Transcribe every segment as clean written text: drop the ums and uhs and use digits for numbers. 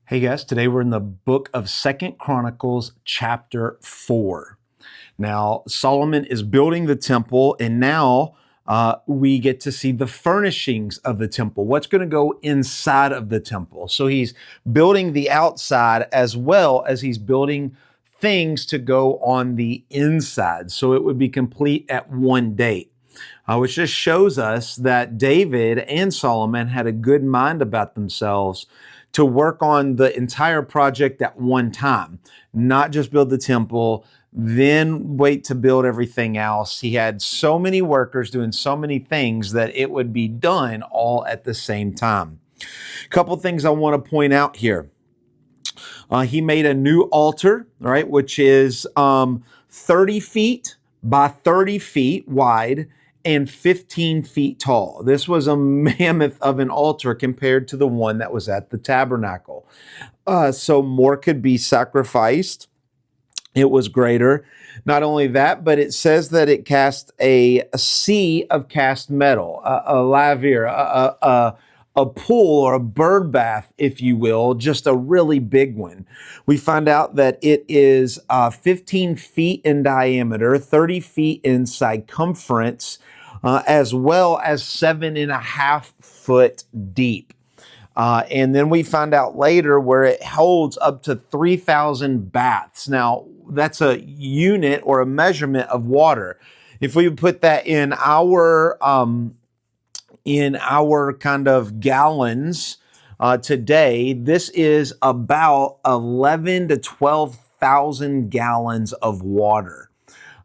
Hey guys, today we're in the book of Second Chronicles chapter 4. Now, Solomon is building the temple, and now we get to see the furnishings of the temple. What's going to go inside of the temple? So he's building the outside as well as he's building things to go on the inside. So it would be complete at one date. Which just shows us that David and Solomon had a good mind about themselves to work on the entire project at one time, not just build the temple, then wait to build everything else. He had so many workers doing so many things that it would be done all at the same time. A couple things I want to point out here. He made a new altar, right, which is 30 feet by 30 feet wide and 15 feet tall. This was a mammoth of an altar compared to the one that was at the tabernacle. So more could be sacrificed. It was greater. Not only that, but it says that it cast a sea of cast metal, a laver, a pool or a bird bath, if you will, just a really big one. We find out that it is 15 feet in diameter, 30 feet in circumference, as well as 7.5 foot deep. And then we find out later where it holds up to 3,000 baths. Now, that's a unit or a measurement of water. If we would put that in our kind of gallons today, this is about 11 to 12,000 gallons of water.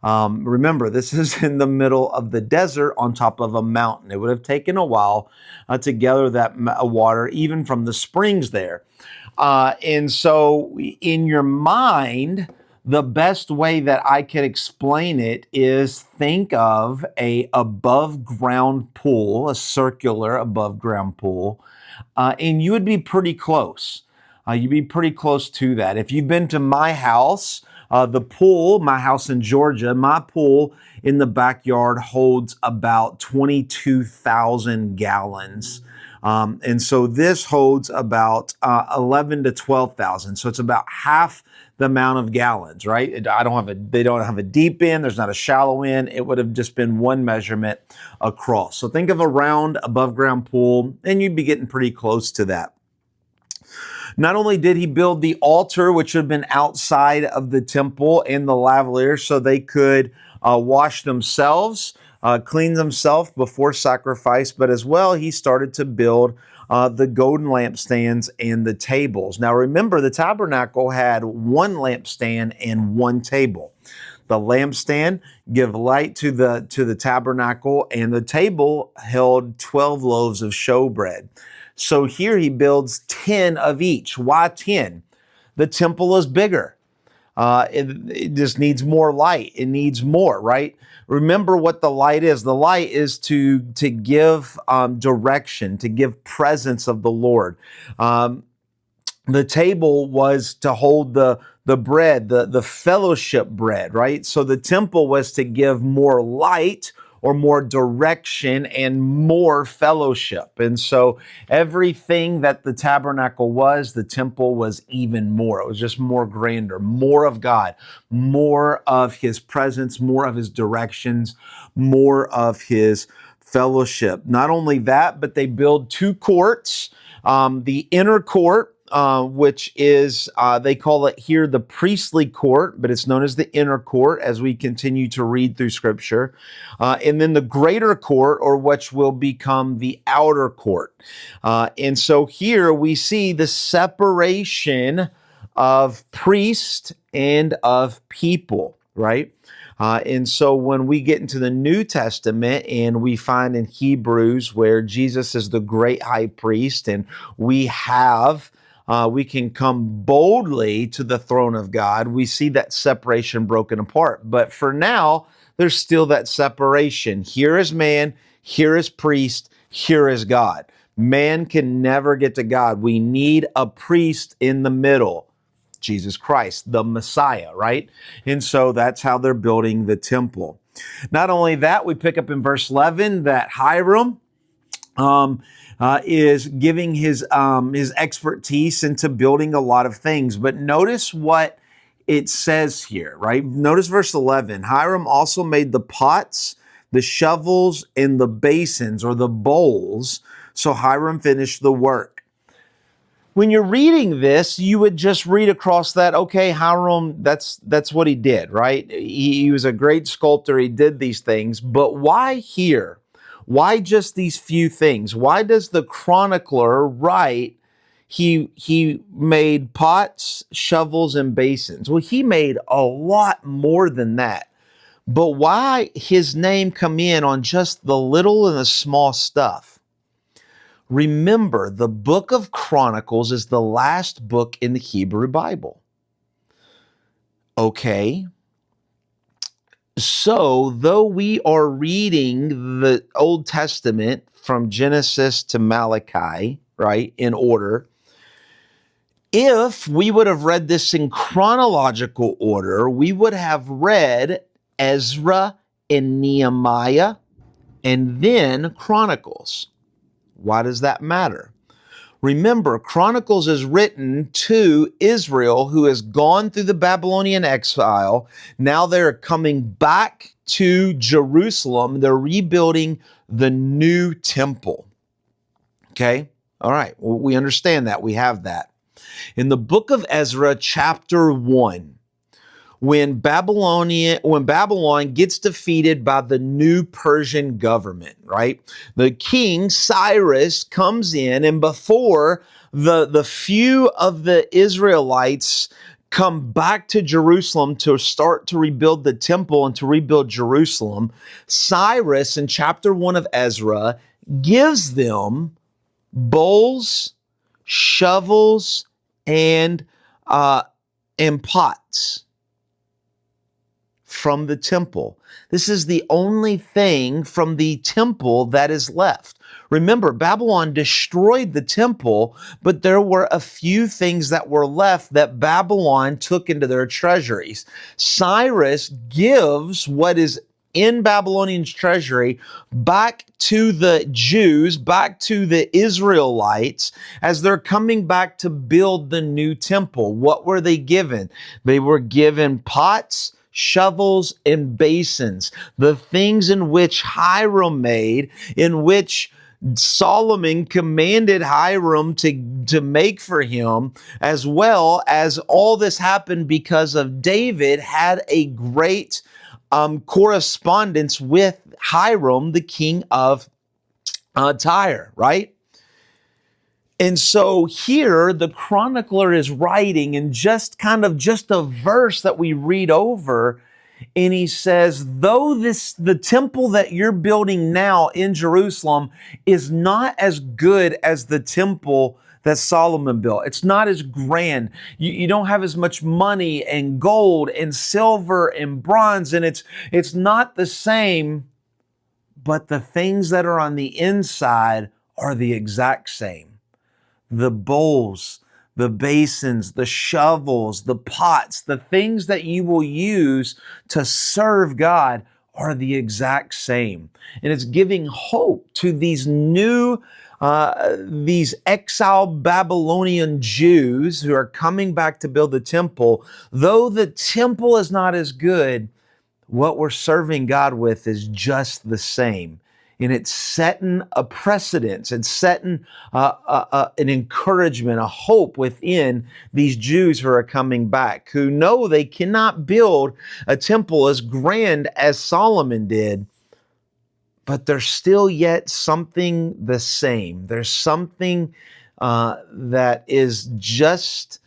Remember, this is in the middle of the desert on top of a mountain. It would have taken a while to gather that water, even from the springs there. And so in your mind, the best way that I could explain it is think of a above ground pool, a circular above ground pool, and you would be pretty close. You'd be pretty close to that. If you've been to my house, the pool, my house in Georgia, my pool in the backyard holds about 22,000 gallons. And so this holds about 11 to 12,000. So it's about half the amount of gallons, right? They don't have a deep end. There's not a shallow end. It would have just been one measurement across. So think of a round above ground pool and you'd be getting pretty close to that. Not only did he build the altar, which had been outside of the temple, and the lavalier so they could wash themselves, clean themselves before sacrifice, but as well, he started to build the golden lampstands and the tables. Now remember, the tabernacle had one lampstand and one table. The lampstand give light to the tabernacle, and the table held 12 loaves of showbread. So here he builds 10 of each. Why 10? The temple is bigger. It just needs more light. It needs more, right? Remember what the light is. The light is to give direction, to give presence of the Lord. The table was to hold the bread, the fellowship bread, right? So the temple was to give more light or more direction and more fellowship. And so everything that the tabernacle was, the temple was even more. It was just more grander, more of God, more of his presence, more of his directions, more of his fellowship. Not only that, but they build two courts. The inner court, which is, they call it here the priestly court, but it's known as the inner court as we continue to read through scripture. And then the greater court, or which will become the outer court. And so here we see the separation of priest and of people, right? And so when we get into the New Testament and we find in Hebrews where Jesus is the great high priest and we can come boldly to the throne of God, we see that separation broken apart. But for now, there's still that separation. Here is man, here is priest, here is God. Man can never get to God. We need a priest in the middle. Jesus Christ, the Messiah, right? And so that's how they're building the temple. Not only that, we pick up in verse 11 that Hiram, is giving his expertise into building a lot of things. But notice what it says here, right? Notice verse 11. Hiram also made the pots, the shovels, and the basins or the bowls. So Hiram finished the work. When you're reading this, you would just read across that, okay, Hiram, that's what he did, right? He was a great sculptor. He did these things. But why here? Why just these few things? Why does the chronicler write he made pots, shovels, and basins? Well, he made a lot more than that. But why his name come in on just the little and the small stuff? Remember, the book of Chronicles is the last book in the Hebrew Bible. Okay. So, though we are reading the Old Testament from Genesis to Malachi, right, in order, if we would have read this in chronological order, we would have read Ezra and Nehemiah and then Chronicles. Why does that matter? Remember, Chronicles is written to Israel, who has gone through the Babylonian exile. Now they're coming back to Jerusalem. They're rebuilding the new temple. Okay? All right. Well, we understand that. We have that. In the book of Ezra, chapter 1, when Babylon gets defeated by the new Persian government, right? The king Cyrus comes in, and before the few of the Israelites come back to Jerusalem to start to rebuild the temple and to rebuild Jerusalem, Cyrus in chapter 1 of Ezra gives them bowls, shovels, and pots from the temple. This is the only thing from the temple that is left. Remember, Babylon destroyed the temple, but there were a few things that were left that Babylon took into their treasuries. Cyrus gives what is in Babylonian's treasury back to the Jews, back to the Israelites, as they're coming back to build the new temple. What were they given? They were given pots, shovels, and basins, the things in which Hiram made, in which Solomon commanded Hiram to make for him, as well as all this happened because of David had a great correspondence with Hiram, the king of Tyre, right? And so here the chronicler is writing in just a verse that we read over, and he says, though the temple that you're building now in Jerusalem is not as good as the temple that Solomon built. It's not as grand. You don't have as much money and gold and silver and bronze, and it's not the same, but the things that are on the inside are the exact same. The bowls, the basins, the shovels, the pots, the things that you will use to serve God are the exact same. And it's giving hope to these these exiled Babylonian Jews who are coming back to build the temple. Though the temple is not as good, what we're serving God with is just the same. And it's setting a precedence. It's setting an encouragement, a hope within these Jews who are coming back, who know they cannot build a temple as grand as Solomon did, but there's still yet something the same. There's something that is just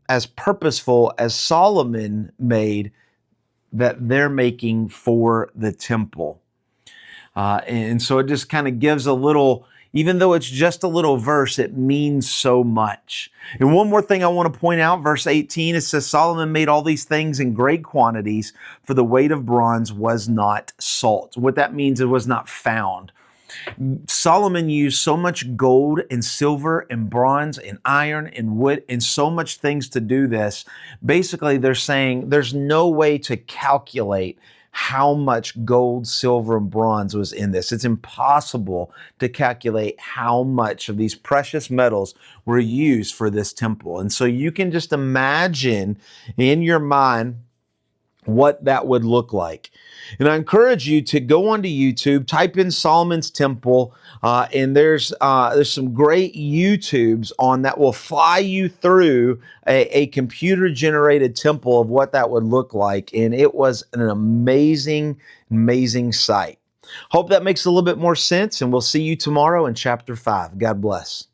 as purposeful as Solomon made that they're making for the temple. And so it just kind of gives a little, even though it's just a little verse, it means so much. And one more thing I want to point out, verse 18, it says, Solomon made all these things in great quantities, for the weight of bronze was not salt. What that means, it was not found. Solomon used so much gold and silver and bronze and iron and wood and so much things to do this. Basically, they're saying there's no way to calculate how much gold, silver, and bronze was in this. It's impossible to calculate how much of these precious metals were used for this temple. And so you can just imagine in your mind what that would look like. And I encourage you to go onto YouTube, type in Solomon's Temple, and there's some great YouTubes on that will fly you through a computer generated temple of what that would look like. And it was an amazing, amazing sight. Hope that makes a little bit more sense, and we'll see you tomorrow in chapter 5. God bless.